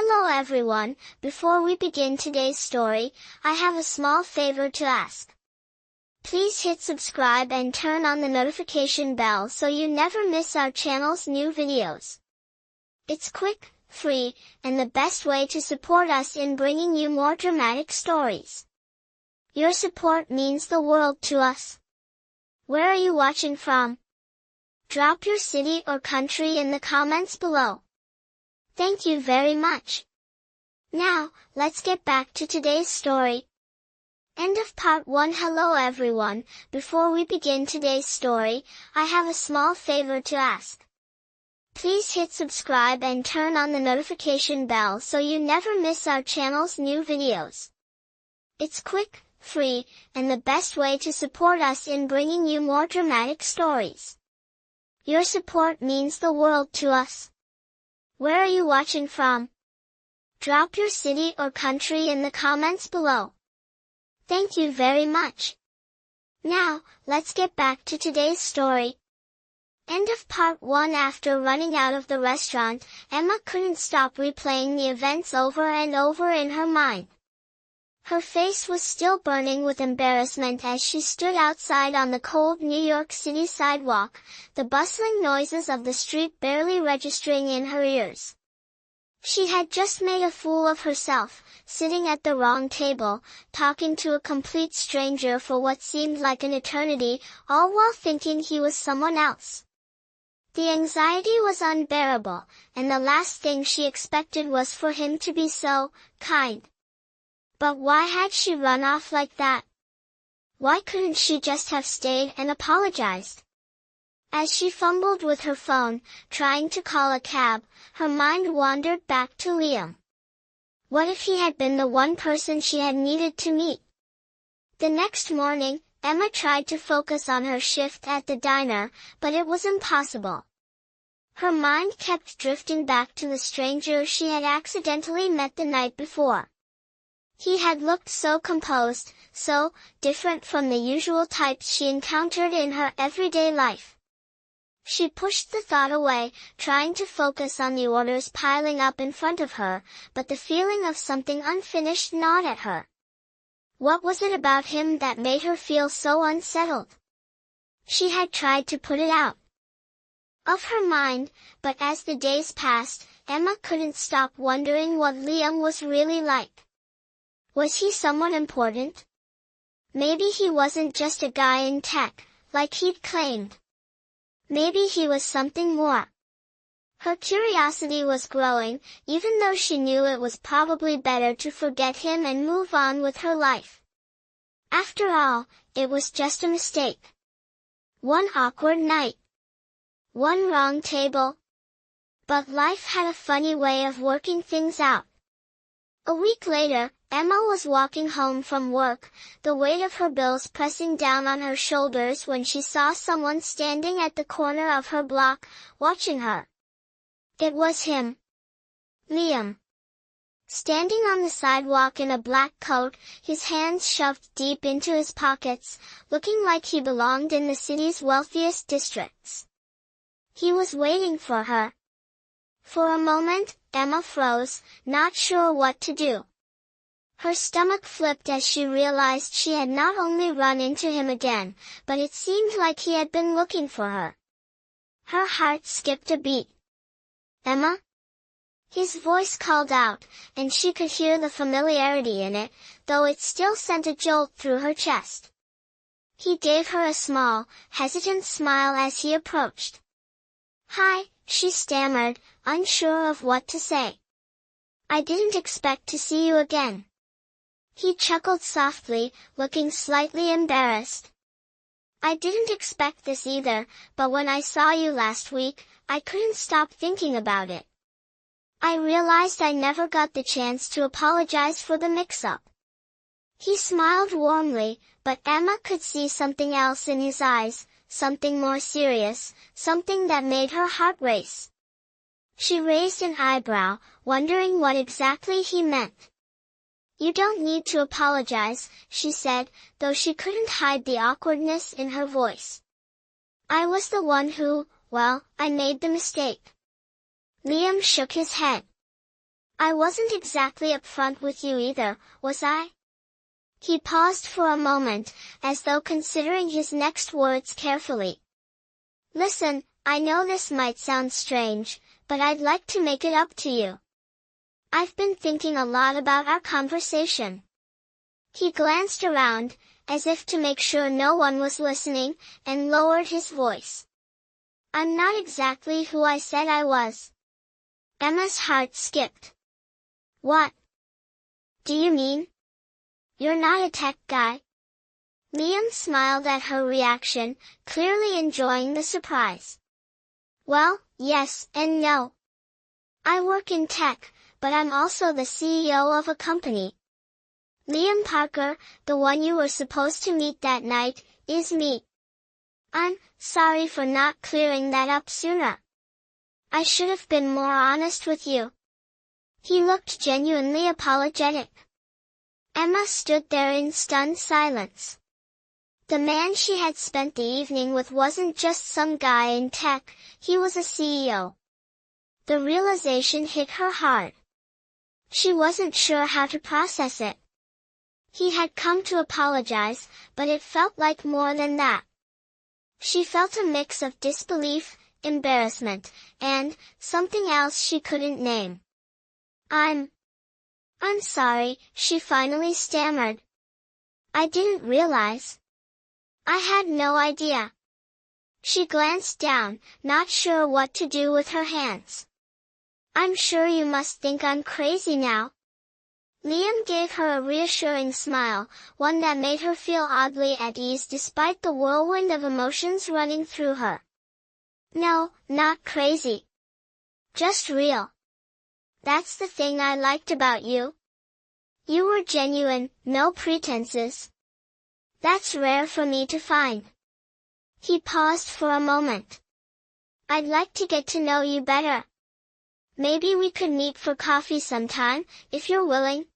Hello everyone, before we begin today's story, I have a small favor to ask. Please hit subscribe and turn on the notification bell so you never miss our channel's new videos. It's quick, free, and the best way to support us in bringing you more dramatic stories. Your support means the world to us. Where are you watching from? Drop your city or country in the comments below. Thank you very much. Now, let's get back to today's story. End of part 1. Hello everyone, before we begin today's story, I have a small favor to ask. Please hit subscribe and turn on the notification bell so you never miss our channel's new videos. It's quick, free, and the best way to support us in bringing you more dramatic stories. Your support means the world to us. Where are you watching from? Drop your city or country in the comments below. Thank you very much. Now, let's get back to today's story. End of part 1. After running out of the restaurant, Emma couldn't stop replaying the events over and over in her mind. Her face was still burning with embarrassment as she stood outside on the cold New York City sidewalk, the bustling noises of the street barely registering in her ears. She had just made a fool of herself, sitting at the wrong table, talking to a complete stranger for what seemed like an eternity, all while thinking he was someone else. The anxiety was unbearable, and the last thing she expected was for him to be so kind. But why had she run off like that? Why couldn't she just have stayed and apologized? As she fumbled with her phone, trying to call a cab, her mind wandered back to Liam. What if he had been the one person she had needed to meet? The next morning, Emma tried to focus on her shift at the diner, but it was impossible. Her mind kept drifting back to the stranger she had accidentally met the night before. He had looked so composed, so different from the usual types she encountered in her everyday life. She pushed the thought away, trying to focus on the orders piling up in front of her, but the feeling of something unfinished gnawed at her. What was it about him that made her feel so unsettled? She had tried to put it out of her mind, but as the days passed, Emma couldn't stop wondering what Liam was really like. Was he someone important? Maybe he wasn't just a guy in tech, like he'd claimed. Maybe he was something more. Her curiosity was growing, even though she knew it was probably better to forget him and move on with her life. After all, it was just a mistake. One awkward night. One wrong table. But life had a funny way of working things out. A week later, Emma was walking home from work, the weight of her bills pressing down on her shoulders when she saw someone standing at the corner of her block, watching her. It was him. Liam. Standing on the sidewalk in a black coat, his hands shoved deep into his pockets, looking like he belonged in the city's wealthiest districts. He was waiting for her. For a moment, Emma froze, not sure what to do. Her stomach flipped as she realized she had not only run into him again, but it seemed like he had been looking for her. Her heart skipped a beat. Emma? His voice called out, and she could hear the familiarity in it, though it still sent a jolt through her chest. He gave her a small, hesitant smile as he approached. Hi, she stammered, unsure of what to say. I didn't expect to see you again. He chuckled softly, looking slightly embarrassed. I didn't expect this either, but when I saw you last week, I couldn't stop thinking about it. I realized I never got the chance to apologize for the mix-up. He smiled warmly, but Emma could see something else in his eyes, something more serious, something that made her heart race. She raised an eyebrow, wondering what exactly he meant. You don't need to apologize, she said, though she couldn't hide the awkwardness in her voice. I was the one who, well, I made the mistake. Liam shook his head. I wasn't exactly upfront with you either, was I? He paused for a moment, as though considering his next words carefully. Listen, I know this might sound strange, but I'd like to make it up to you. I've been thinking a lot about our conversation. He glanced around, as if to make sure no one was listening, and lowered his voice. I'm not exactly who I said I was. Emma's heart skipped. What? Do you mean? You're not a tech guy? Liam smiled at her reaction, clearly enjoying the surprise. Well, yes and no. I work in tech, but I'm also the CEO of a company. Liam Parker, the one you were supposed to meet that night, is me. I'm sorry for not clearing that up sooner. I should have been more honest with you. He looked genuinely apologetic. Emma stood there in stunned silence. The man she had spent the evening with wasn't just some guy in tech, he was a CEO. The realization hit her hard. She wasn't sure how to process it. He had come to apologize, but it felt like more than that. She felt a mix of disbelief, embarrassment, and something else she couldn't name. I'm sorry, she finally stammered. I didn't realize. I had no idea. She glanced down, not sure what to do with her hands. I'm sure you must think I'm crazy now. Liam gave her a reassuring smile, one that made her feel oddly at ease despite the whirlwind of emotions running through her. No, not crazy. Just real. That's the thing I liked about you. You were genuine, no pretenses. That's rare for me to find. He paused for a moment. I'd like to get to know you better. Maybe we could meet for coffee sometime, if you're willing.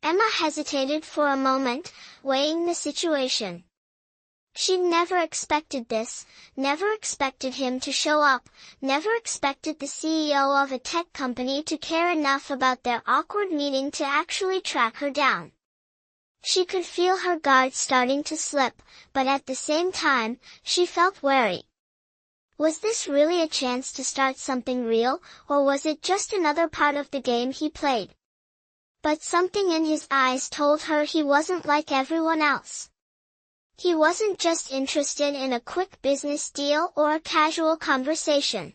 Emma hesitated for a moment, weighing the situation. She'd never expected this, never expected him to show up, never expected the CEO of a tech company to care enough about their awkward meeting to actually track her down. She could feel her guard starting to slip, but at the same time, she felt wary. Was this really a chance to start something real, or was it just another part of the game he played? But something in his eyes told her he wasn't like everyone else. He wasn't just interested in a quick business deal or a casual conversation.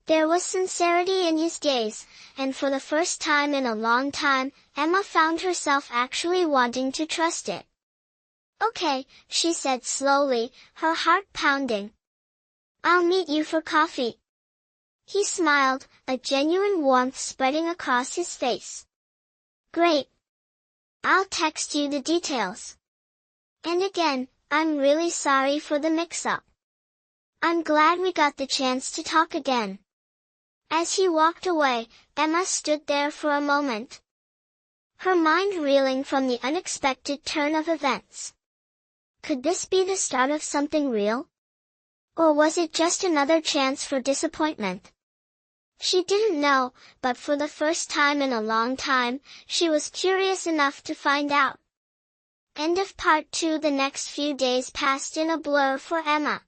There was sincerity in his gaze, and for the first time in a long time, Emma found herself actually wanting to trust it. Okay, she said slowly, her heart pounding. I'll meet you for coffee. He smiled, a genuine warmth spreading across his face. Great. I'll text you the details. And again, I'm really sorry for the mix-up. I'm glad we got the chance to talk again. As he walked away, Emma stood there for a moment. Her mind reeling from the unexpected turn of events. Could this be the start of something real? Or was it just another chance for disappointment? She didn't know, but for the first time in a long time, she was curious enough to find out. End of part 2. The next few days passed in a blur for Emma.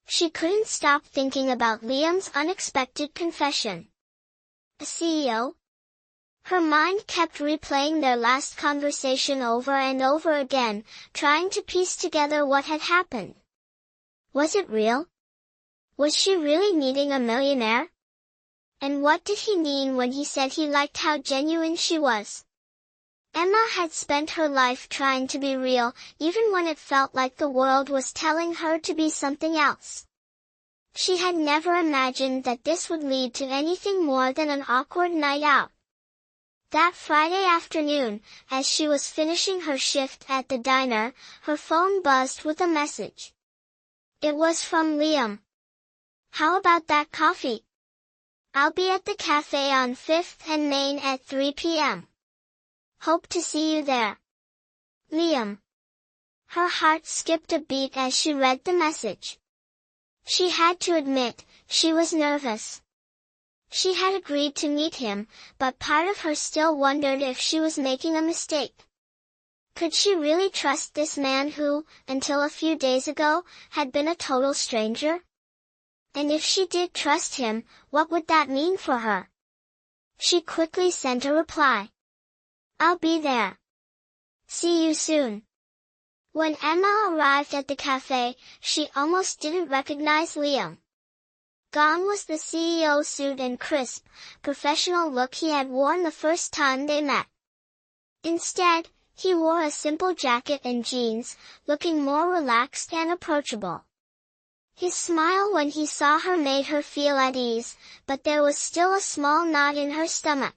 She couldn't stop thinking about Liam's unexpected confession. A CEO? Her mind kept replaying their last conversation over and over again, trying to piece together what had happened. Was it real? Was she really meeting a millionaire? And what did he mean when he said he liked how genuine she was? Emma had spent her life trying to be real, even when it felt like the world was telling her to be something else. She had never imagined that this would lead to anything more than an awkward night out. That Friday afternoon, as she was finishing her shift at the diner, her phone buzzed with a message. It was from Liam. How about that coffee? I'll be at the cafe on 5th and Main at 3 p.m. Hope to see you there. Liam. Her heart skipped a beat as she read the message. She had to admit, she was nervous. She had agreed to meet him, but part of her still wondered if she was making a mistake. Could she really trust this man who, until a few days ago, had been a total stranger? And if she did trust him, what would that mean for her? She quickly sent a reply. "I'll be there. See you soon." When Emma arrived at the cafe, she almost didn't recognize Liam. Gone was the CEO suit and crisp, professional look he had worn the first time they met. Instead, he wore a simple jacket and jeans, looking more relaxed and approachable. His smile when he saw her made her feel at ease, but there was still a small knot in her stomach.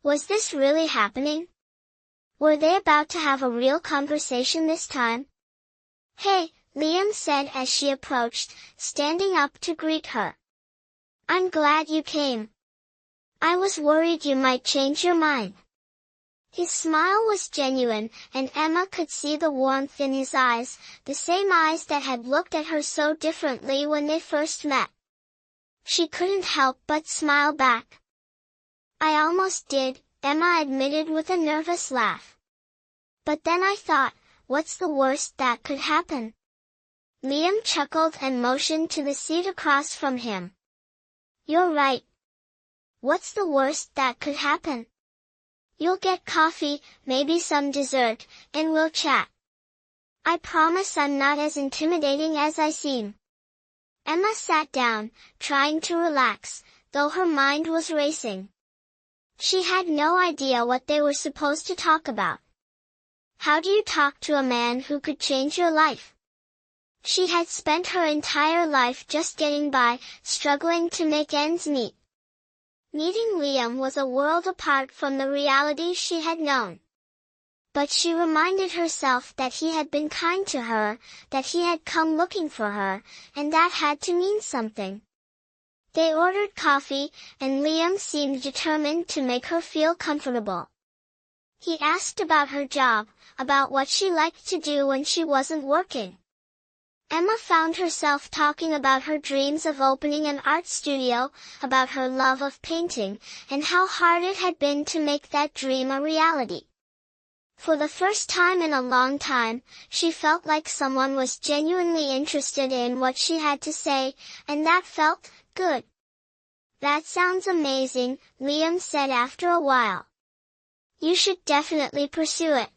Was this really happening? Were they about to have a real conversation this time? "Hey," Liam said as she approached, standing up to greet her. "I'm glad you came. I was worried you might change your mind." His smile was genuine, and Emma could see the warmth in his eyes, the same eyes that had looked at her so differently when they first met. She couldn't help but smile back. "I almost did," Emma admitted with a nervous laugh. "But then I thought, what's the worst that could happen?" Liam chuckled and motioned to the seat across from him. "You're right. What's the worst that could happen? You'll get coffee, maybe some dessert, and we'll chat. I promise I'm not as intimidating as I seem." Emma sat down, trying to relax, though her mind was racing. She had no idea what they were supposed to talk about. How do you talk to a man who could change your life? She had spent her entire life just getting by, struggling to make ends meet. Meeting Liam was a world apart from the reality she had known. But she reminded herself that he had been kind to her, that he had come looking for her, and that had to mean something. They ordered coffee, and Liam seemed determined to make her feel comfortable. He asked about her job, about what she liked to do when she wasn't working. Emma found herself talking about her dreams of opening an art studio, about her love of painting, and how hard it had been to make that dream a reality. For the first time in a long time, she felt like someone was genuinely interested in what she had to say, and that felt good. "That sounds amazing," Liam said after a while. "You should definitely pursue it.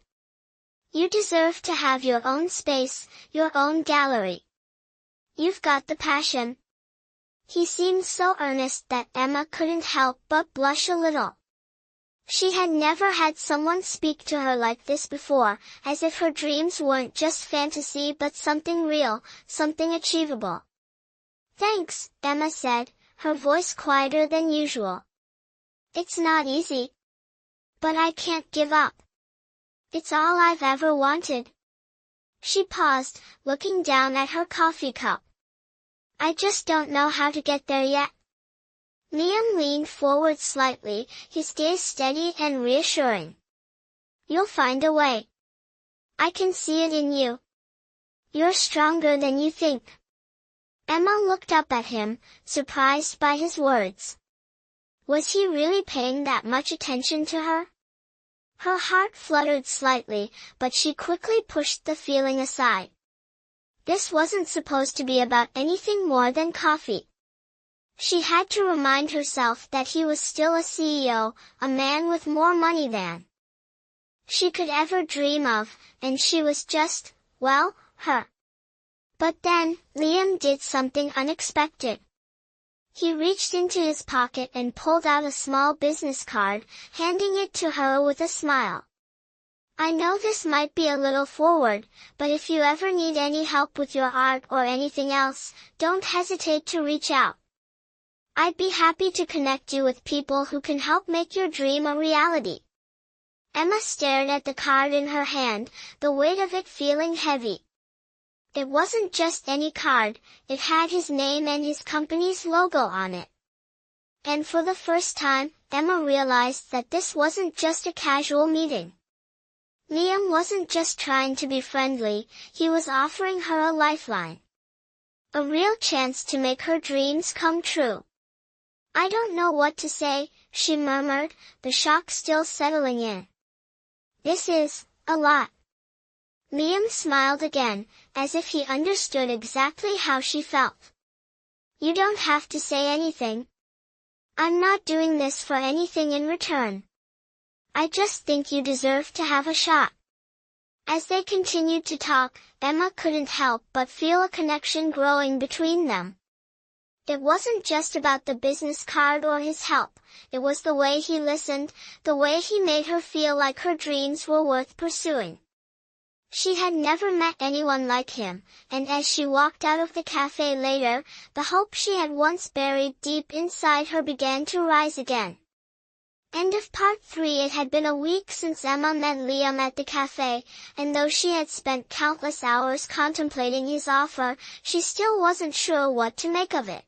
You deserve to have your own space, your own gallery. You've got the passion." He seemed so earnest that Emma couldn't help but blush a little. She had never had someone speak to her like this before, as if her dreams weren't just fantasy but something real, something achievable. "Thanks," Emma said, her voice quieter than usual. "It's not easy. But I can't give up. It's all I've ever wanted." She paused, looking down at her coffee cup. "I just don't know how to get there yet." Liam leaned forward slightly, his gaze steady and reassuring. "You'll find a way. I can see it in you. You're stronger than you think." Emma looked up at him, surprised by his words. Was he really paying that much attention to her? Her heart fluttered slightly, but she quickly pushed the feeling aside. This wasn't supposed to be about anything more than coffee. She had to remind herself that he was still a CEO, a man with more money than she could ever dream of, and she was just, well, her. But then, Liam did something unexpected. He reached into his pocket and pulled out a small business card, handing it to her with a smile. "I know this might be a little forward, but if you ever need any help with your art or anything else, don't hesitate to reach out. I'd be happy to connect you with people who can help make your dream a reality." Emma stared at the card in her hand, the weight of it feeling heavy. It wasn't just any card, it had his name and his company's logo on it. And for the first time, Emma realized that this wasn't just a casual meeting. Liam wasn't just trying to be friendly, he was offering her a lifeline. A real chance to make her dreams come true. I don't know what to say, she murmured, the shock still settling in. This is a lot. Liam smiled again, as if he understood exactly how she felt. You don't have to say anything. I'm not doing this for anything in return. I just think you deserve to have a shot. As they continued to talk, Emma couldn't help but feel a connection growing between them. It wasn't just about the business card or his help, it was the way he listened, the way he made her feel like her dreams were worth pursuing. She had never met anyone like him, and as she walked out of the cafe later, the hope she had once buried deep inside her began to rise again. End of part 3. It had been a week since Emma met Liam at the cafe, and though she had spent countless hours contemplating his offer, she still wasn't sure what to make of it.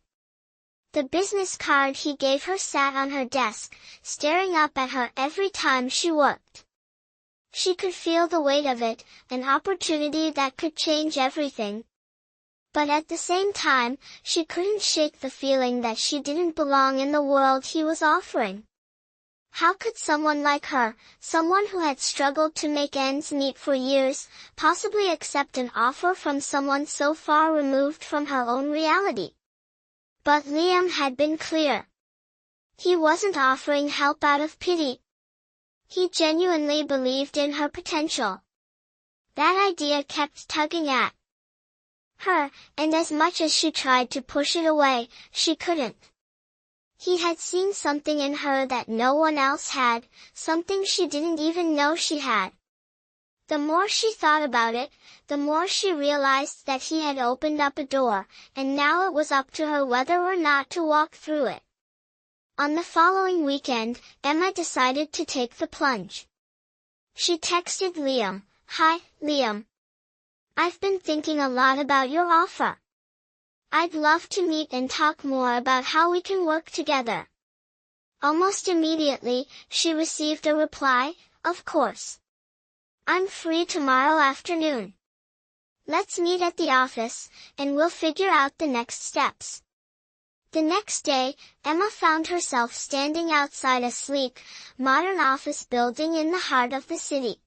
The business card he gave her sat on her desk, staring up at her every time she worked. She could feel the weight of it, an opportunity that could change everything. But at the same time, she couldn't shake the feeling that she didn't belong in the world he was offering. How could someone like her, someone who had struggled to make ends meet for years, possibly accept an offer from someone so far removed from her own reality? But Liam had been clear. He wasn't offering help out of pity. He genuinely believed in her potential. That idea kept tugging at her, and as much as she tried to push it away, she couldn't. He had seen something in her that no one else had, something she didn't even know she had. The more she thought about it, the more she realized that he had opened up a door, and now it was up to her whether or not to walk through it. On the following weekend, Emma decided to take the plunge. She texted Liam, "Hi, Liam. I've been thinking a lot about your offer. I'd love to meet and talk more about how we can work together." Almost immediately, she received a reply, "Of course. I'm free tomorrow afternoon. Let's meet at the office, and we'll figure out the next steps." The next day, Emma found herself standing outside a sleek, modern office building in the heart of the city.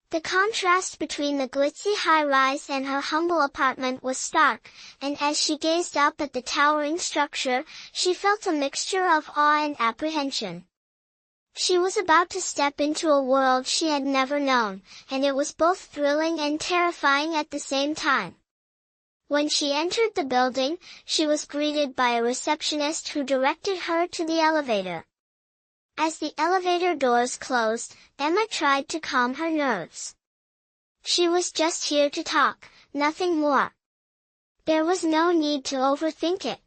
The contrast between the glitzy high-rise and her humble apartment was stark, and as she gazed up at the towering structure, she felt a mixture of awe and apprehension. She was about to step into a world she had never known, and it was both thrilling and terrifying at the same time. When she entered the building, she was greeted by a receptionist who directed her to the elevator. As the elevator doors closed, Emma tried to calm her nerves. She was just here to talk, nothing more. There was no need to overthink it.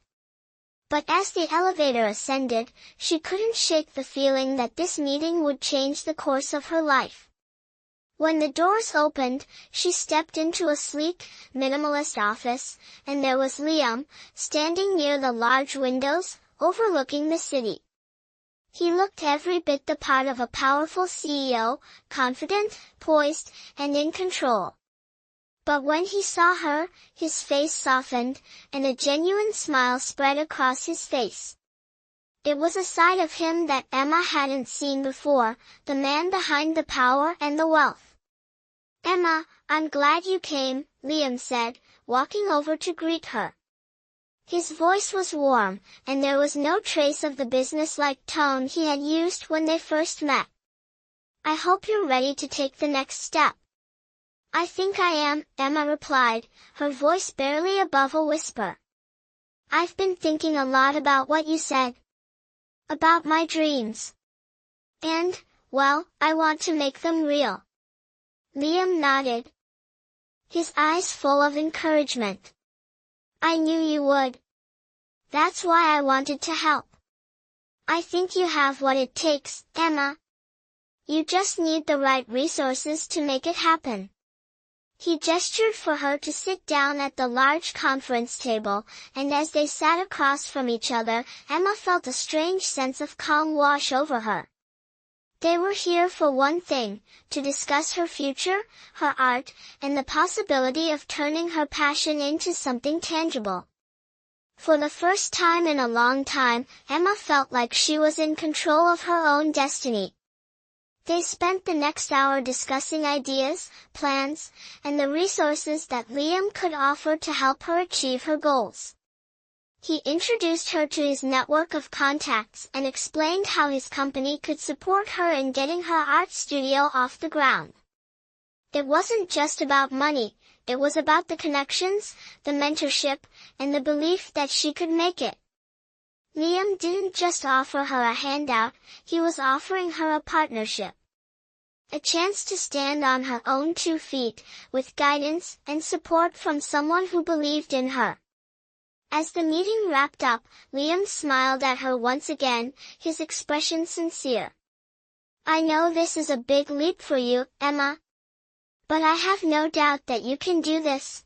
But as the elevator ascended, she couldn't shake the feeling that this meeting would change the course of her life. When the doors opened, she stepped into a sleek, minimalist office, and there was Liam, standing near the large windows, overlooking the city. He looked every bit the part of a powerful CEO, confident, poised, and in control. But when he saw her, his face softened, and a genuine smile spread across his face. It was a side of him that Emma hadn't seen before, the man behind the power and the wealth. "Emma, I'm glad you came," Liam said, walking over to greet her. His voice was warm, and there was no trace of the business-like tone he had used when they first met. "I hope you're ready to take the next step." "I think I am," Emma replied, her voice barely above a whisper. "I've been thinking a lot about what you said. About my dreams. And, well, I want to make them real." Liam nodded, his eyes full of encouragement. "I knew you would. That's why I wanted to help. I think you have what it takes, Emma. You just need the right resources to make it happen." He gestured for her to sit down at the large conference table, and as they sat across from each other, Emma felt a strange sense of calm wash over her. They were here for one thing, to discuss her future, her art, and the possibility of turning her passion into something tangible. For the first time in a long time, Emma felt like she was in control of her own destiny. They spent the next hour discussing ideas, plans, and the resources that Liam could offer to help her achieve her goals. He introduced her to his network of contacts and explained how his company could support her in getting her art studio off the ground. It wasn't just about money, it was about the connections, the mentorship, and the belief that she could make it. Liam didn't just offer her a handout, he was offering her a partnership. A chance to stand on her own 2 feet, with guidance and support from someone who believed in her. As the meeting wrapped up, Liam smiled at her once again, his expression sincere. "I know this is a big leap for you, Emma. But I have no doubt that you can do this.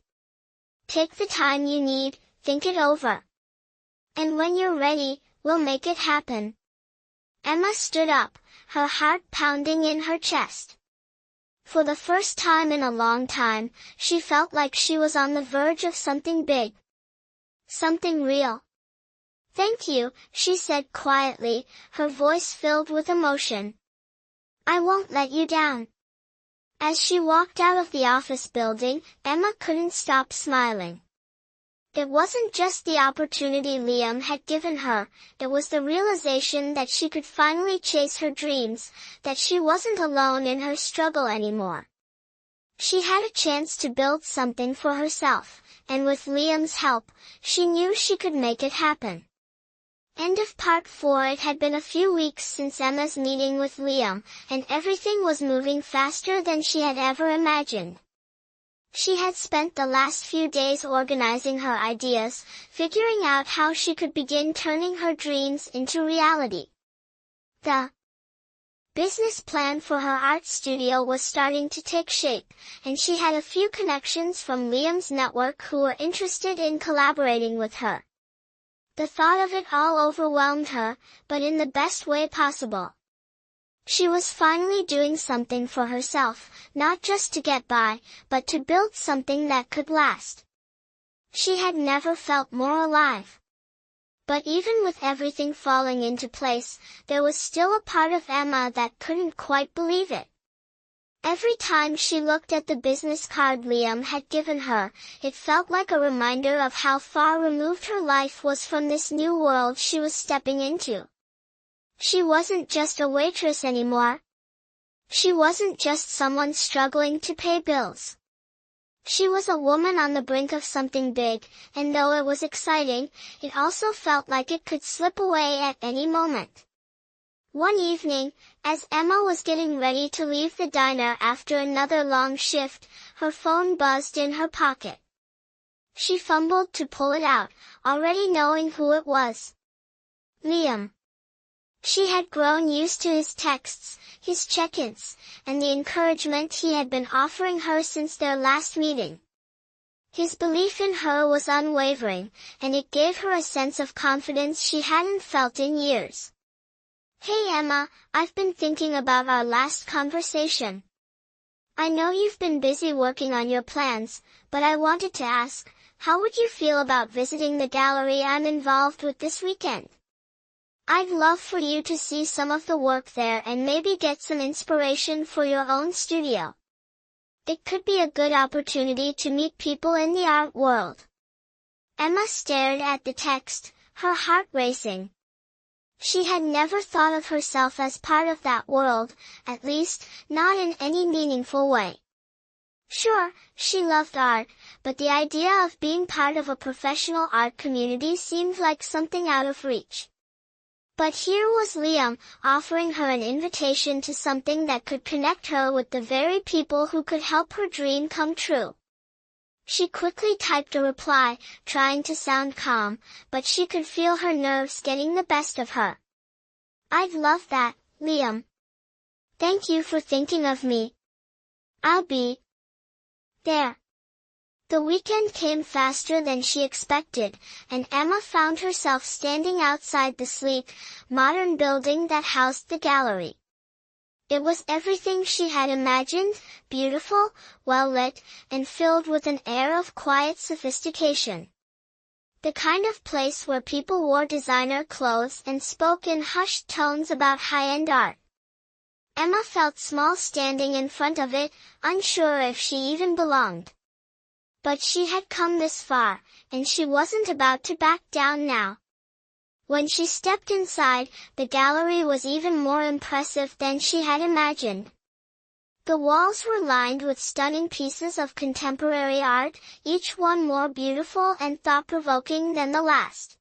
Take the time you need, think it over. And when you're ready, we'll make it happen." Emma stood up, her heart pounding in her chest. For the first time in a long time, she felt like she was on the verge of something big. Something real. "Thank you," she said quietly, her voice filled with emotion. "I won't let you down." As she walked out of the office building, Emma couldn't stop smiling. It wasn't just the opportunity Liam had given her, it was the realization that she could finally chase her dreams, that she wasn't alone in her struggle anymore. She had a chance to build something for herself, and with Liam's help, she knew she could make it happen. End of part 4. It had been a few weeks since Emma's meeting with Liam, and everything was moving faster than she had ever imagined. She had spent the last few days organizing her ideas, figuring out how she could begin turning her dreams into reality. The business plan for her art studio was starting to take shape, and she had a few connections from Liam's network who were interested in collaborating with her. The thought of it all overwhelmed her, but in the best way possible. She was finally doing something for herself, not just to get by, but to build something that could last. She had never felt more alive. But even with everything falling into place, there was still a part of Emma that couldn't quite believe it. Every time she looked at the business card Liam had given her, it felt like a reminder of how far removed her life was from this new world she was stepping into. She wasn't just a waitress anymore. She wasn't just someone struggling to pay bills. She was a woman on the brink of something big, and though it was exciting, it also felt like it could slip away at any moment. One evening, as Emma was getting ready to leave the diner after another long shift, her phone buzzed in her pocket. She fumbled to pull it out, already knowing who it was. Liam. She had grown used to his texts, his check-ins, and the encouragement he had been offering her since their last meeting. His belief in her was unwavering, and it gave her a sense of confidence she hadn't felt in years. "Hey Emma, I've been thinking about our last conversation. I know you've been busy working on your plans, but I wanted to ask, how would you feel about visiting the gallery I'm involved with this weekend? I'd love for you to see some of the work there and maybe get some inspiration for your own studio. It could be a good opportunity to meet people in the art world." Emma stared at the text, her heart racing. She had never thought of herself as part of that world, at least, not in any meaningful way. Sure, she loved art, but the idea of being part of a professional art community seemed like something out of reach. But here was Liam, offering her an invitation to something that could connect her with the very people who could help her dream come true. She quickly typed a reply, trying to sound calm, but she could feel her nerves getting the best of her. "I'd love that, Liam. Thank you for thinking of me. I'll be there." The weekend came faster than she expected, and Emma found herself standing outside the sleek, modern building that housed the gallery. It was everything she had imagined, beautiful, well lit, and filled with an air of quiet sophistication. The kind of place where people wore designer clothes and spoke in hushed tones about high-end art. Emma felt small standing in front of it, unsure if she even belonged. But she had come this far, and she wasn't about to back down now. When she stepped inside, the gallery was even more impressive than she had imagined. The walls were lined with stunning pieces of contemporary art, each one more beautiful and thought-provoking than the last.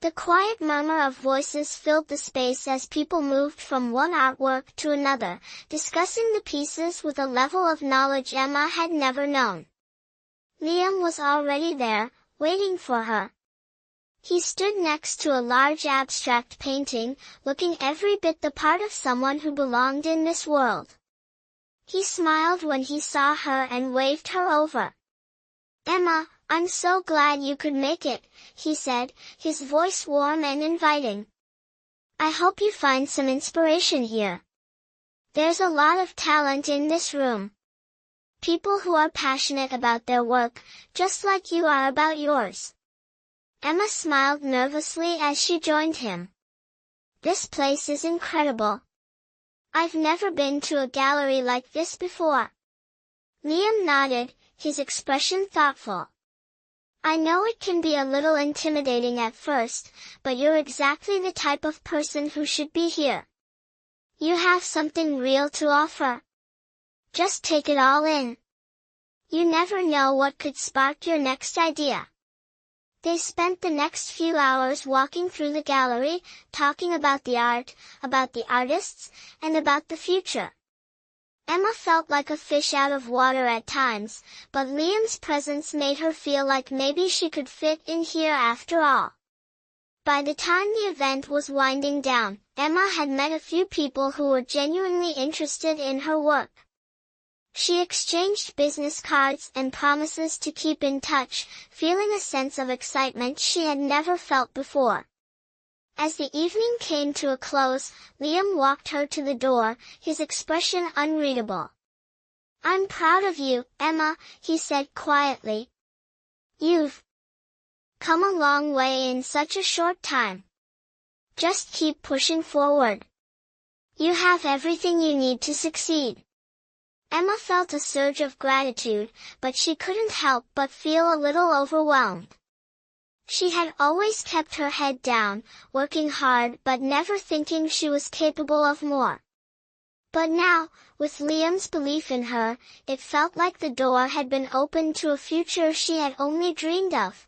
The quiet murmur of voices filled the space as people moved from one artwork to another, discussing the pieces with a level of knowledge Emma had never known. Liam was already there, waiting for her. He stood next to a large abstract painting, looking every bit the part of someone who belonged in this world. He smiled when he saw her and waved her over. "Emma, I'm so glad you could make it," he said, his voice warm and inviting. "I hope you find some inspiration here. There's a lot of talent in this room. People who are passionate about their work, just like you are about yours." Emma smiled nervously as she joined him. "This place is incredible. I've never been to a gallery like this before." Liam nodded, his expression thoughtful. "I know it can be a little intimidating at first, but you're exactly the type of person who should be here. You have something real to offer. Just take it all in. You never know what could spark your next idea." They spent the next few hours walking through the gallery, talking about the art, about the artists, and about the future. Emma felt like a fish out of water at times, but Liam's presence made her feel like maybe she could fit in here after all. By the time the event was winding down, Emma had met a few people who were genuinely interested in her work. She exchanged business cards and promises to keep in touch, feeling a sense of excitement she had never felt before. As the evening came to a close, Liam walked her to the door, his expression unreadable. "I'm proud of you, Emma," he said quietly. "You've come a long way in such a short time. Just keep pushing forward. You have everything you need to succeed." Emma felt a surge of gratitude, but she couldn't help but feel a little overwhelmed. She had always kept her head down, working hard but never thinking she was capable of more. But now, with Liam's belief in her, it felt like the door had been opened to a future she had only dreamed of.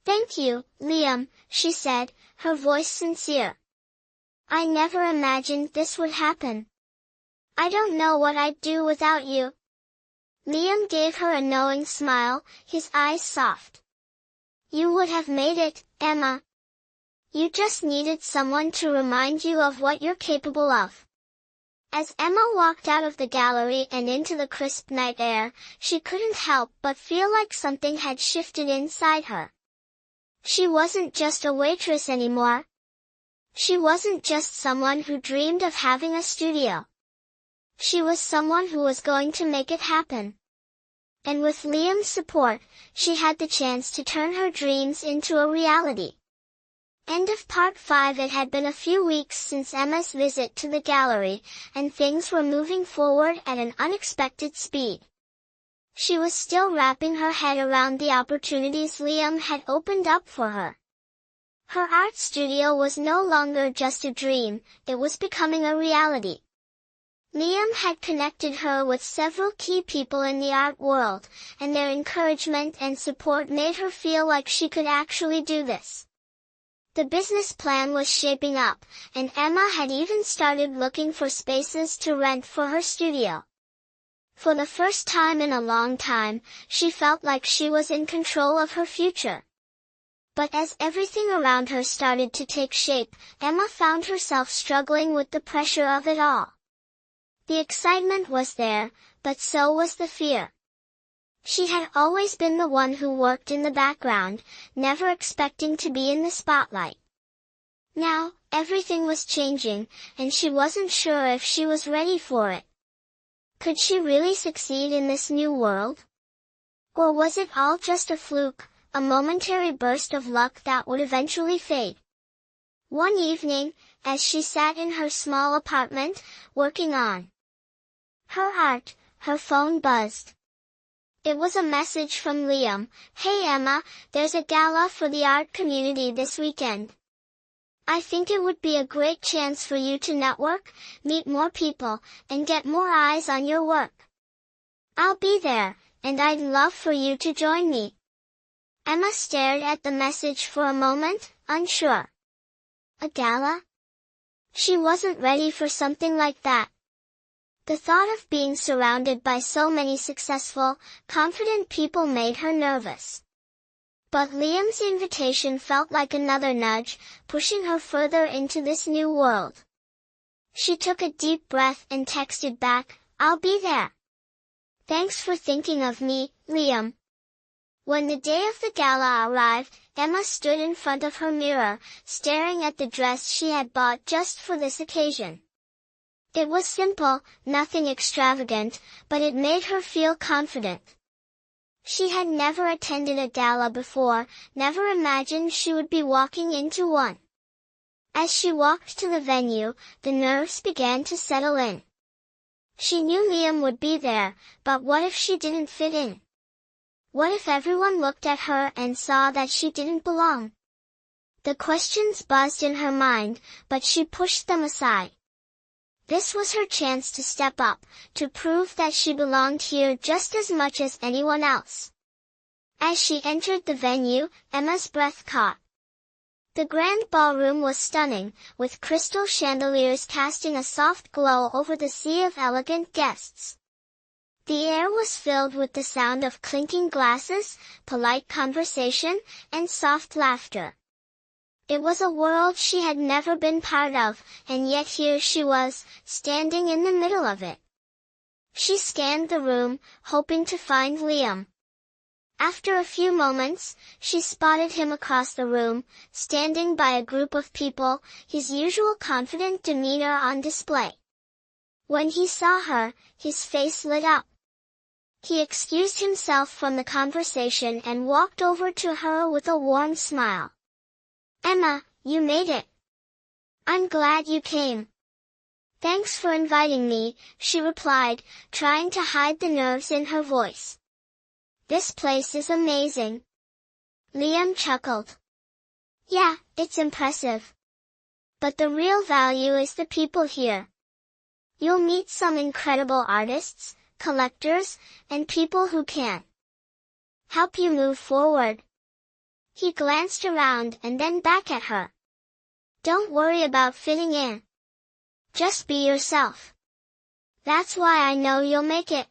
"Thank you, Liam," she said, her voice sincere. "I never imagined this would happen. I don't know what I'd do without you." Liam gave her a knowing smile, his eyes soft. "You would have made it, Emma. You just needed someone to remind you of what you're capable of." As Emma walked out of the gallery and into the crisp night air, she couldn't help but feel like something had shifted inside her. She wasn't just a waitress anymore. She wasn't just someone who dreamed of having a studio. She was someone who was going to make it happen. And with Liam's support, she had the chance to turn her dreams into a reality. End of part 5. It had been a few weeks since Emma's visit to the gallery, and things were moving forward at an unexpected speed. She was still wrapping her head around the opportunities Liam had opened up for her. Her art studio was no longer just a dream, it was becoming a reality. Liam had connected her with several key people in the art world, and their encouragement and support made her feel like she could actually do this. The business plan was shaping up, and Emma had even started looking for spaces to rent for her studio. For the first time in a long time, she felt like she was in control of her future. But as everything around her started to take shape, Emma found herself struggling with the pressure of it all. The excitement was there, but so was the fear. She had always been the one who worked in the background, never expecting to be in the spotlight. Now, everything was changing, and she wasn't sure if she was ready for it. Could she really succeed in this new world? Or was it all just a fluke, a momentary burst of luck that would eventually fade. One evening, as she sat in her small apartment, working on her art, her phone buzzed. It was a message from Liam. "Hey Emma, there's a gala for the art community this weekend. I think it would be a great chance for you to network, meet more people, and get more eyes on your work. I'll be there, and I'd love for you to join me." Emma stared at the message for a moment, unsure. A gala? She wasn't ready for something like that. The thought of being surrounded by so many successful, confident people made her nervous. But Liam's invitation felt like another nudge, pushing her further into this new world. She took a deep breath and texted back, "I'll be there. Thanks for thinking of me, Liam." When the day of the gala arrived, Emma stood in front of her mirror, staring at the dress she had bought just for this occasion. It was simple, nothing extravagant, but it made her feel confident. She had never attended a gala before, never imagined she would be walking into one. As she walked to the venue, the nerves began to settle in. She knew Liam would be there, but what if she didn't fit in? What if everyone looked at her and saw that she didn't belong? The questions buzzed in her mind, but she pushed them aside. This was her chance to step up, to prove that she belonged here just as much as anyone else. As she entered the venue, Emma's breath caught. The grand ballroom was stunning, with crystal chandeliers casting a soft glow over the sea of elegant guests. The air was filled with the sound of clinking glasses, polite conversation, and soft laughter. It was a world she had never been part of, and yet here she was, standing in the middle of it. She scanned the room, hoping to find Liam. After a few moments, she spotted him across the room, standing by a group of people, his usual confident demeanor on display. When he saw her, his face lit up. He excused himself from the conversation and walked over to her with a warm smile. "Emma, you made it. I'm glad you came." "Thanks for inviting me," she replied, trying to hide the nerves in her voice. "This place is amazing." Liam chuckled. "Yeah, it's impressive. But the real value is the people here. You'll meet some incredible artists, collectors, and people who can help you move forward." He glanced around and then back at her. "Don't worry about fitting in. Just be yourself. That's why I know you'll make it."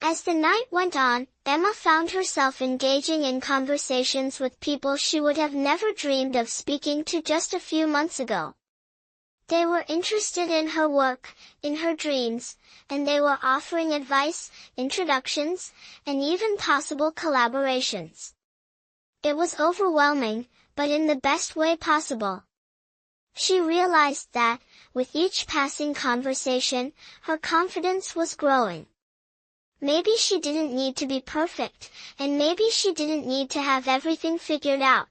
As the night went on, Emma found herself engaging in conversations with people she would have never dreamed of speaking to just a few months ago. They were interested in her work, in her dreams, and they were offering advice, introductions, and even possible collaborations. It was overwhelming, but in the best way possible. She realized that, with each passing conversation, her confidence was growing. Maybe she didn't need to be perfect, and maybe she didn't need to have everything figured out.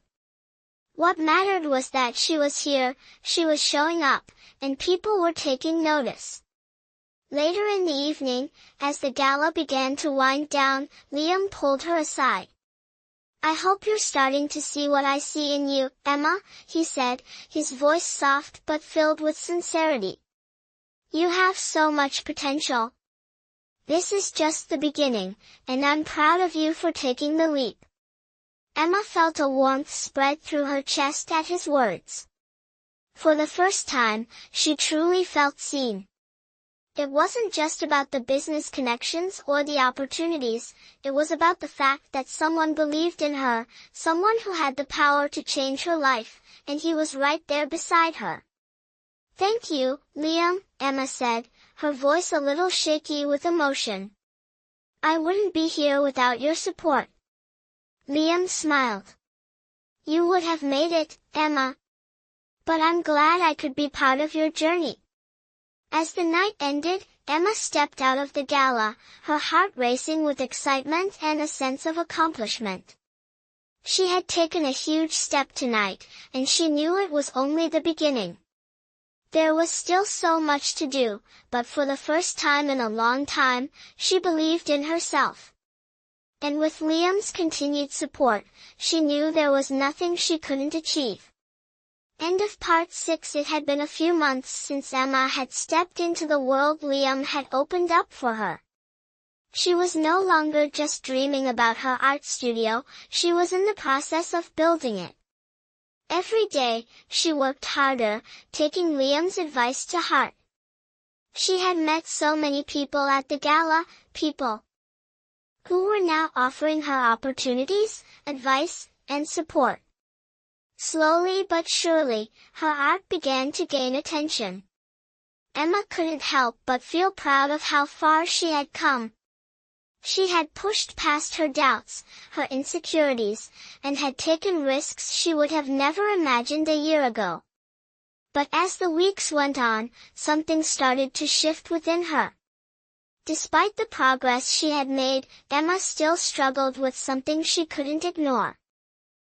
What mattered was that she was here, she was showing up, and people were taking notice. Later in the evening, as the gala began to wind down, Liam pulled her aside. "I hope you're starting to see what I see in you, Emma," he said, his voice soft but filled with sincerity. "You have so much potential. This is just the beginning, and I'm proud of you for taking the leap." Emma felt a warmth spread through her chest at his words. For the first time, she truly felt seen. It wasn't just about the business connections or the opportunities, it was about the fact that someone believed in her, someone who had the power to change her life, and he was right there beside her. "Thank you, Liam," Emma said, her voice a little shaky with emotion. "I wouldn't be here without your support." Liam smiled. "You would have made it, Emma. But I'm glad I could be part of your journey." As the night ended, Emma stepped out of the gala, her heart racing with excitement and a sense of accomplishment. She had taken a huge step tonight, and she knew it was only the beginning. There was still so much to do, but for the first time in a long time, she believed in herself. And with Liam's continued support, she knew there was nothing she couldn't achieve. End of part 6. It had been a few months since Emma had stepped into the world Liam had opened up for her. She was no longer just dreaming about her art studio, she was in the process of building it. Every day, she worked harder, taking Liam's advice to heart. She had met so many people at the gala, people who were now offering her opportunities, advice, and support. Slowly but surely, her art began to gain attention. Emma couldn't help but feel proud of how far she had come. She had pushed past her doubts, her insecurities, and had taken risks she would have never imagined a year ago. But as the weeks went on, something started to shift within her. Despite the progress she had made, Emma still struggled with something she couldn't ignore.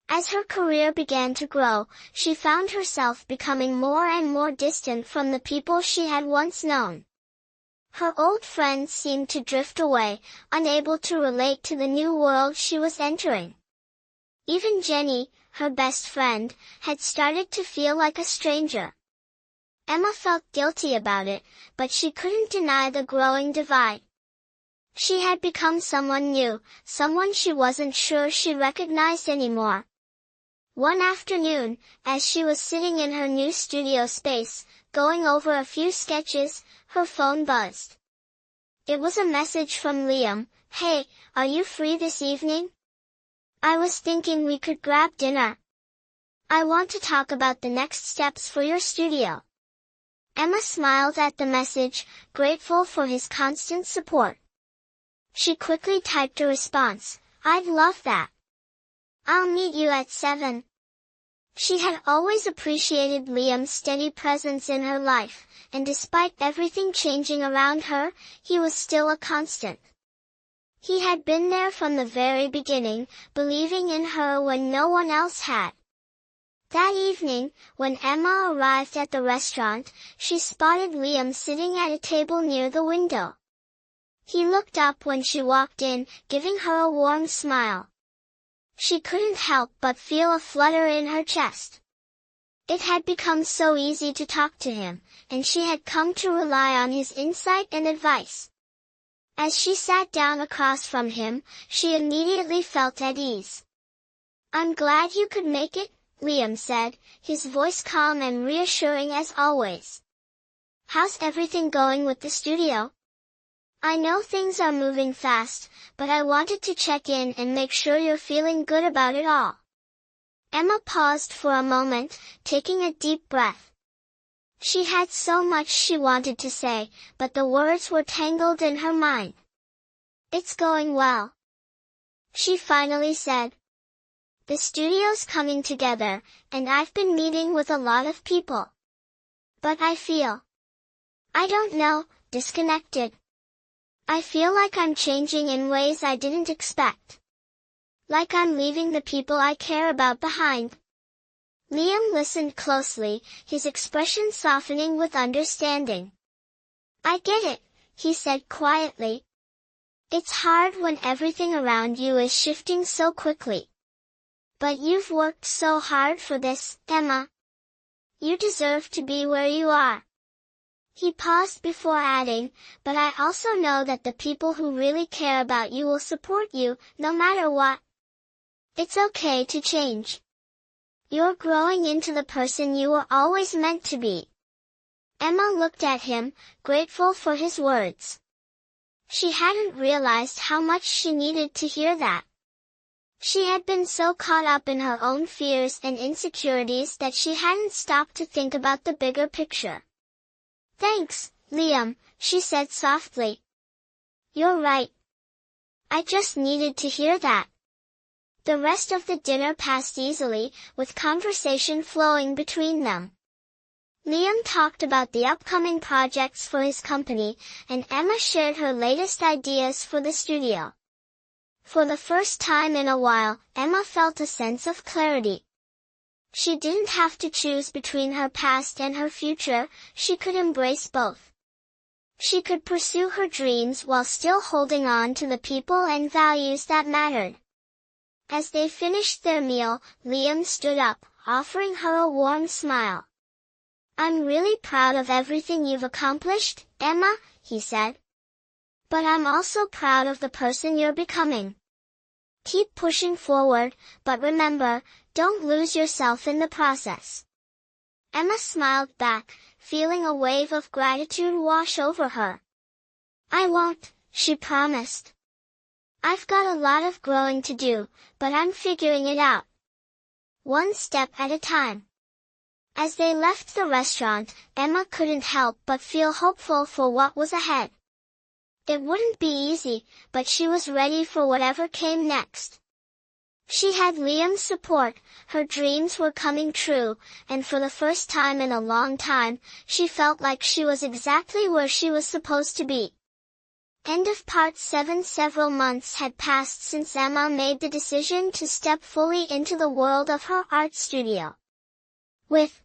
As her career began to grow, she found herself becoming more and more distant from the people she had once known. Her old friends seemed to drift away, unable to relate to the new world she was entering. Even Jenny, her best friend, had started to feel like a stranger. Emma felt guilty about it, but she couldn't deny the growing divide. She had become someone new, someone she wasn't sure she recognized anymore. One afternoon, as she was sitting in her new studio space, going over a few sketches, her phone buzzed. It was a message from Liam. "Hey, are you free this evening? I was thinking we could grab dinner. I want to talk about the next steps for your studio." Emma smiled at the message, grateful for his constant support. She quickly typed a response, "I'd love that. I'll meet you at 7. She had always appreciated Liam's steady presence in her life, and despite everything changing around her, he was still a constant. He had been there from the very beginning, believing in her when no one else had. That evening, when Emma arrived at the restaurant, she spotted Liam sitting at a table near the window. He looked up when she walked in, giving her a warm smile. She couldn't help but feel a flutter in her chest. It had become so easy to talk to him, and she had come to rely on his insight and advice. As she sat down across from him, she immediately felt at ease. "I'm glad you could make it," Liam said, his voice calm and reassuring as always. "How's everything going with the studio? I know things are moving fast, but I wanted to check in and make sure you're feeling good about it all." Emma paused for a moment, taking a deep breath. She had so much she wanted to say, but the words were tangled in her mind. "It's going well," she finally said. "The studio's coming together, and I've been meeting with a lot of people. But I feel, I don't know, disconnected. I feel like I'm changing in ways I didn't expect. Like I'm leaving the people I care about behind." Liam listened closely, his expression softening with understanding. "I get it," he said quietly. "It's hard when everything around you is shifting so quickly. But you've worked so hard for this, Emma. You deserve to be where you are." He paused before adding, "But I also know that the people who really care about you will support you, no matter what. It's okay to change. You're growing into the person you were always meant to be." Emma looked at him, grateful for his words. She hadn't realized how much she needed to hear that. She had been so caught up in her own fears and insecurities that she hadn't stopped to think about the bigger picture. "Thanks, Liam," she said softly. "You're right. I just needed to hear that." The rest of the dinner passed easily, with conversation flowing between them. Liam talked about the upcoming projects for his company, and Emma shared her latest ideas for the studio. For the first time in a while, Emma felt a sense of clarity. She didn't have to choose between her past and her future, she could embrace both. She could pursue her dreams while still holding on to the people and values that mattered. As they finished their meal, Liam stood up, offering her a warm smile. "I'm really proud of everything you've accomplished, Emma," he said. "But I'm also proud of the person you're becoming. Keep pushing forward, but remember, don't lose yourself in the process." Emma smiled back, feeling a wave of gratitude wash over her. "I won't," she promised. "I've got a lot of growing to do, but I'm figuring it out. One step at a time." As they left the restaurant, Emma couldn't help but feel hopeful for what was ahead. It wouldn't be easy, but she was ready for whatever came next. She had Liam's support, her dreams were coming true, and for the first time in a long time, she felt like she was exactly where she was supposed to be. End of Part 7. Several months had passed since Emma made the decision to step fully into the world of her art studio. With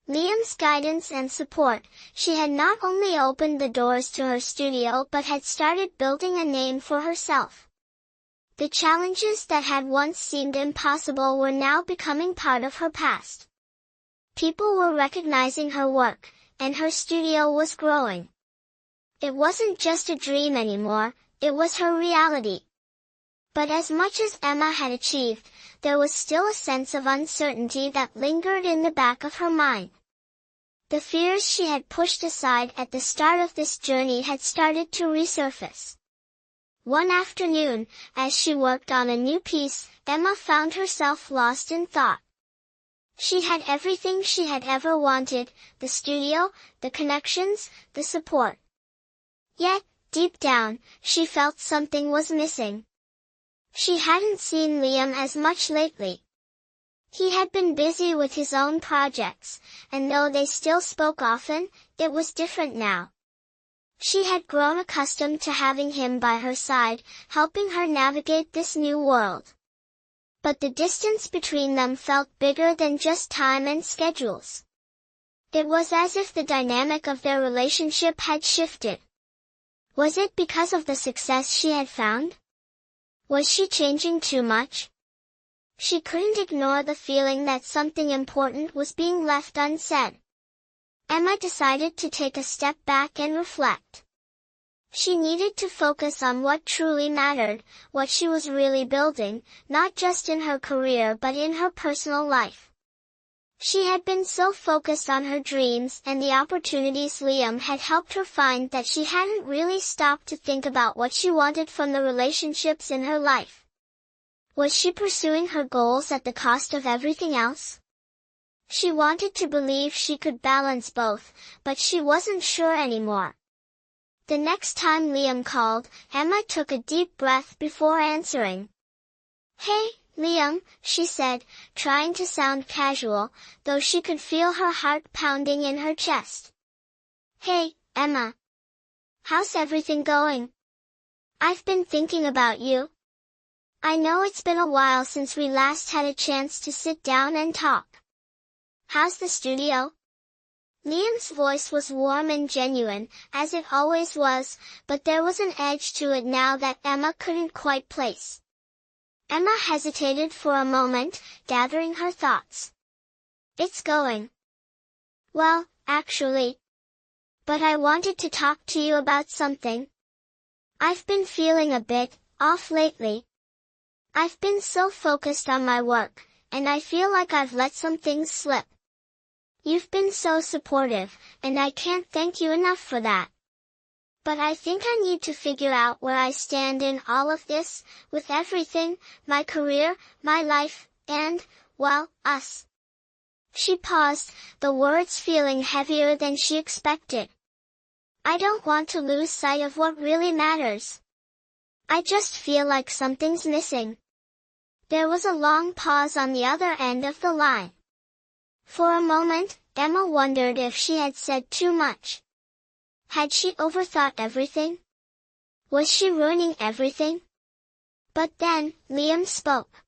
Liam's guidance and support, she had not only opened the doors to her studio but had started building a name for herself. The challenges that had once seemed impossible were now becoming part of her past. People were recognizing her work, and her studio was growing. It wasn't just a dream anymore, it was her reality. But as much as Emma had achieved, there was still a sense of uncertainty that lingered in the back of her mind. The fears she had pushed aside at the start of this journey had started to resurface. One afternoon, as she worked on a new piece, Emma found herself lost in thought. She had everything she had ever wanted, the studio, the connections, the support. Yet, deep down, she felt something was missing. She hadn't seen Liam as much lately. He had been busy with his own projects, and though they still spoke often, it was different now. She had grown accustomed to having him by her side, helping her navigate this new world. But the distance between them felt bigger than just time and schedules. It was as if the dynamic of their relationship had shifted. Was it because of the success she had found? Was she changing too much? She couldn't ignore the feeling that something important was being left unsaid. Emma decided to take a step back and reflect. She needed to focus on what truly mattered, what she was really building, not just in her career but in her personal life. She had been so focused on her dreams and the opportunities Liam had helped her find that she hadn't really stopped to think about what she wanted from the relationships in her life. Was she pursuing her goals at the cost of everything else? She wanted to believe she could balance both, but she wasn't sure anymore. The next time Liam called, Emma took a deep breath before answering. "Hey, Liam," she said, trying to sound casual, though she could feel her heart pounding in her chest. "Hey, Emma. How's everything going? I've been thinking about you. I know it's been a while since we last had a chance to sit down and talk. How's the studio?" Liam's voice was warm and genuine, as it always was, but there was an edge to it now that Emma couldn't quite place. Emma hesitated for a moment, gathering her thoughts. "It's going well, actually. But I wanted to talk to you about something. I've been feeling a bit off lately. I've been so focused on my work, and I feel like I've let some things slip. You've been so supportive, and I can't thank you enough for that. But I think I need to figure out where I stand in all of this, with everything, my career, my life, and, well, us." She paused, the words feeling heavier than she expected. "I don't want to lose sight of what really matters. I just feel like something's missing." There was a long pause on the other end of the line. For a moment, Emma wondered if she had said too much. Had she overthought everything? Was she ruining everything? But then, Liam spoke.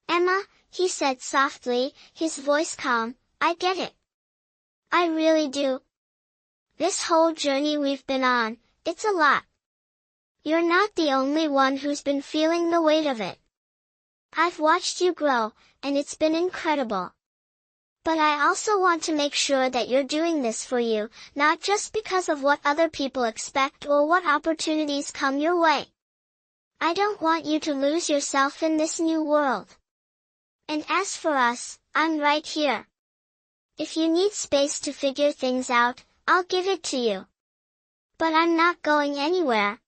"Emma," he said softly, his voice calm, "I get it. I really do. This whole journey we've been on, it's a lot. You're not the only one who's been feeling the weight of it. I've watched you grow, and it's been incredible. But I also want to make sure that you're doing this for you, not just because of what other people expect or what opportunities come your way. I don't want you to lose yourself in this new world. And as for us, I'm right here. If you need space to figure things out, I'll give it to you. But I'm not going anywhere."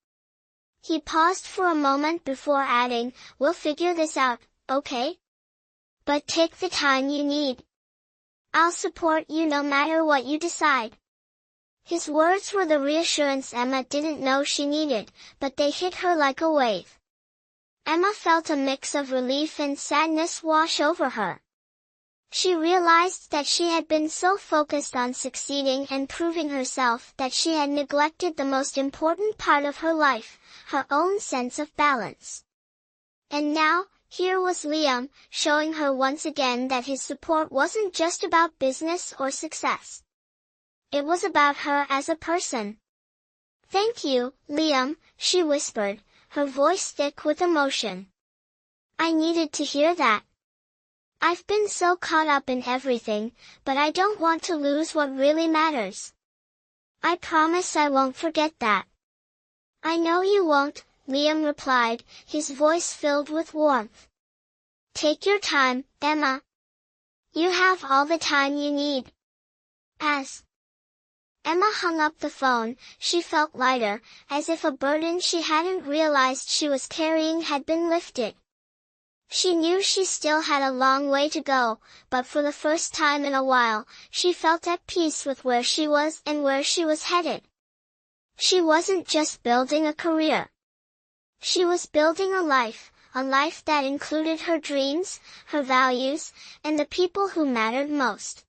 He paused for a moment before adding, "We'll figure this out, okay? But take the time you need. I'll support you no matter what you decide." His words were the reassurance Emma didn't know she needed, but they hit her like a wave. Emma felt a mix of relief and sadness wash over her. She realized that she had been so focused on succeeding and proving herself that she had neglected the most important part of her life, her own sense of balance. And now, here was Liam, showing her once again that his support wasn't just about business or success. It was about her as a person. "Thank you, Liam," she whispered, her voice thick with emotion. "I needed to hear that. I've been so caught up in everything, but I don't want to lose what really matters. I promise I won't forget that." "I know you won't," Liam replied, his voice filled with warmth. "Take your time, Emma. You have all the time you need." As Emma hung up the phone, she felt lighter, as if a burden she hadn't realized she was carrying had been lifted. She knew she still had a long way to go, but for the first time in a while, she felt at peace with where she was and where she was headed. She wasn't just building a career. She was building a life that included her dreams, her values, and the people who mattered most.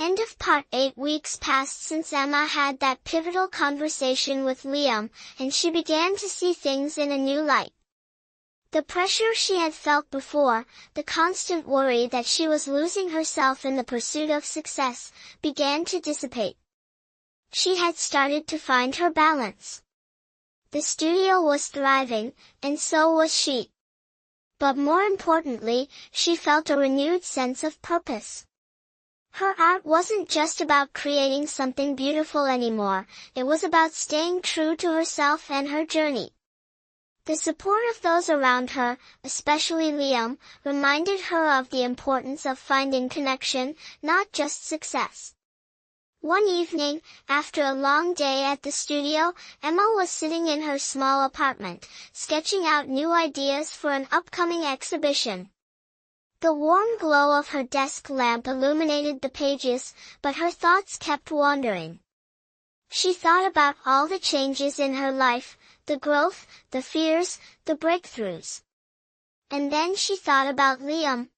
End of part 8. Weeks passed since Emma had that pivotal conversation with Liam, and she began to see things in a new light. The pressure she had felt before, the constant worry that she was losing herself in the pursuit of success, began to dissipate. She had started to find her balance. The studio was thriving, and so was she. But more importantly, she felt a renewed sense of purpose. Her art wasn't just about creating something beautiful anymore, it was about staying true to herself and her journey. The support of those around her, especially Liam, reminded her of the importance of finding connection, not just success. One evening, after a long day at the studio, Emma was sitting in her small apartment, sketching out new ideas for an upcoming exhibition. The warm glow of her desk lamp illuminated the pages, but her thoughts kept wandering. She thought about all the changes in her life, the growth, the fears, the breakthroughs. And then she thought about Liam.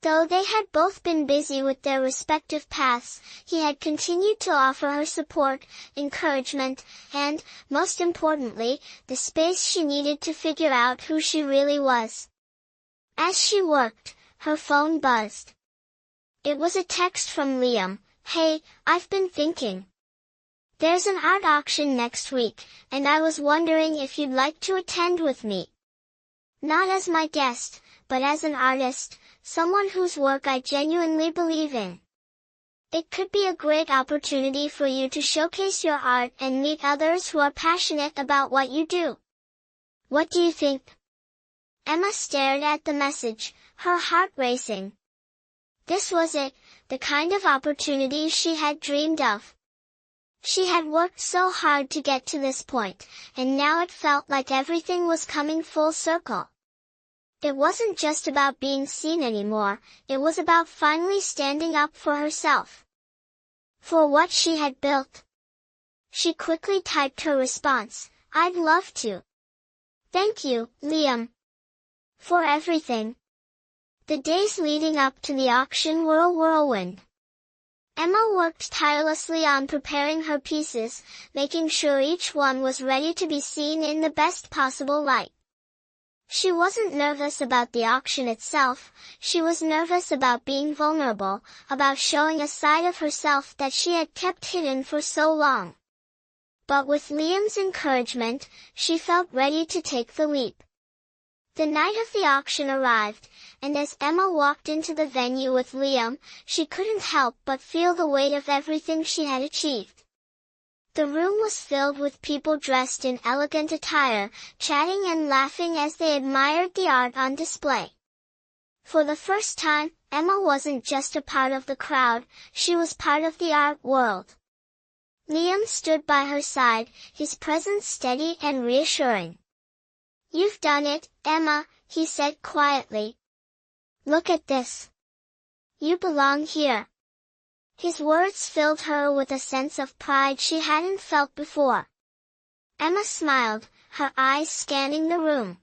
Though they had both been busy with their respective paths, he had continued to offer her support, encouragement, and, most importantly, the space she needed to figure out who she really was. As she worked, her phone buzzed. It was a text from Liam. "Hey, I've been thinking. There's an art auction next week, and I was wondering if you'd like to attend with me. Not as my guest, but as an artist, someone whose work I genuinely believe in. It could be a great opportunity for you to showcase your art and meet others who are passionate about what you do. What do you think?" Emma stared at the message, her heart racing. This was it, the kind of opportunity she had dreamed of. She had worked so hard to get to this point, and now it felt like everything was coming full circle. It wasn't just about being seen anymore, it was about finally standing up for herself. For what she had built. She quickly typed her response, "I'd love to. Thank you, Liam. For everything." The days leading up to the auction were a whirlwind. Emma worked tirelessly on preparing her pieces, making sure each one was ready to be seen in the best possible light. She wasn't nervous about the auction itself, she was nervous about being vulnerable, about showing a side of herself that she had kept hidden for so long. But with Liam's encouragement, she felt ready to take the leap. The night of the auction arrived, and as Emma walked into the venue with Liam, she couldn't help but feel the weight of everything she had achieved. The room was filled with people dressed in elegant attire, chatting and laughing as they admired the art on display. For the first time, Emma wasn't just a part of the crowd, she was part of the art world. Liam stood by her side, his presence steady and reassuring. "You've done it, Emma," he said quietly. "Look at this. You belong here." His words filled her with a sense of pride she hadn't felt before. Emma smiled, her eyes scanning the room.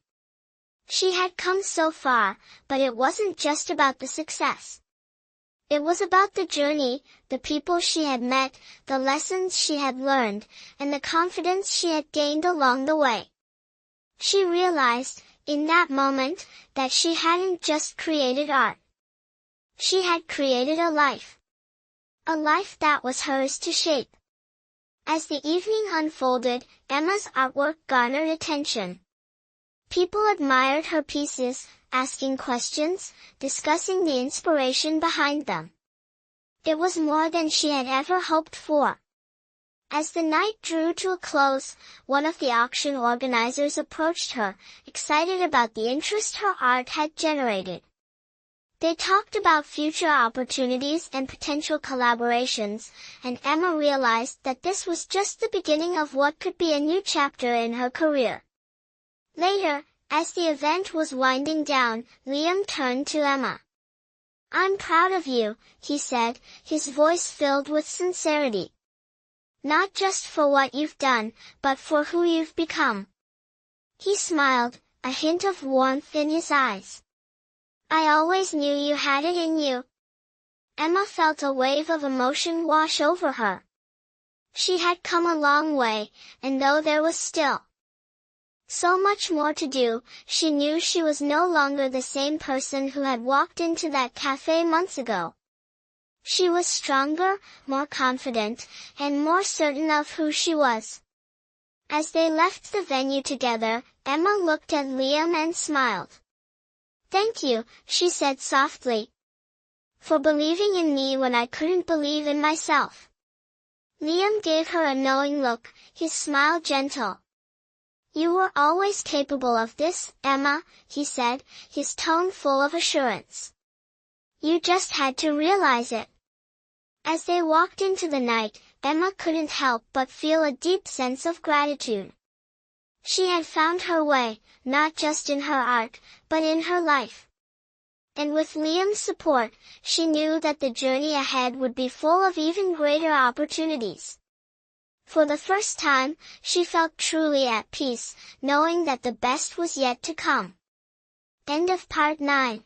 She had come so far, but it wasn't just about the success. It was about the journey, the people she had met, the lessons she had learned, and the confidence she had gained along the way. She realized, in that moment, that she hadn't just created art. She had created a life. A life that was hers to shape. As the evening unfolded, Emma's artwork garnered attention. People admired her pieces, asking questions, discussing the inspiration behind them. It was more than she had ever hoped for. As the night drew to a close, one of the auction organizers approached her, excited about the interest her art had generated. They talked about future opportunities and potential collaborations, and Emma realized that this was just the beginning of what could be a new chapter in her career. Later, as the event was winding down, Liam turned to Emma. "I'm proud of you," he said, his voice filled with sincerity. "Not just for what you've done, but for who you've become." He smiled, a hint of warmth in his eyes. "I always knew you had it in you." Emma felt a wave of emotion wash over her. She had come a long way, and though there was still so much more to do, she knew she was no longer the same person who had walked into that cafe months ago. She was stronger, more confident, and more certain of who she was. As they left the venue together, Emma looked at Liam and smiled. "Thank you," she said softly, "for believing in me when I couldn't believe in myself." Liam gave her a knowing look, his smile gentle. "You were always capable of this, Emma," he said, his tone full of assurance. "You just had to realize it." As they walked into the night, Emma couldn't help but feel a deep sense of gratitude. She had found her way, not just in her art, but in her life. And with Liam's support, she knew that the journey ahead would be full of even greater opportunities. For the first time, she felt truly at peace, knowing that the best was yet to come. End of Part 9.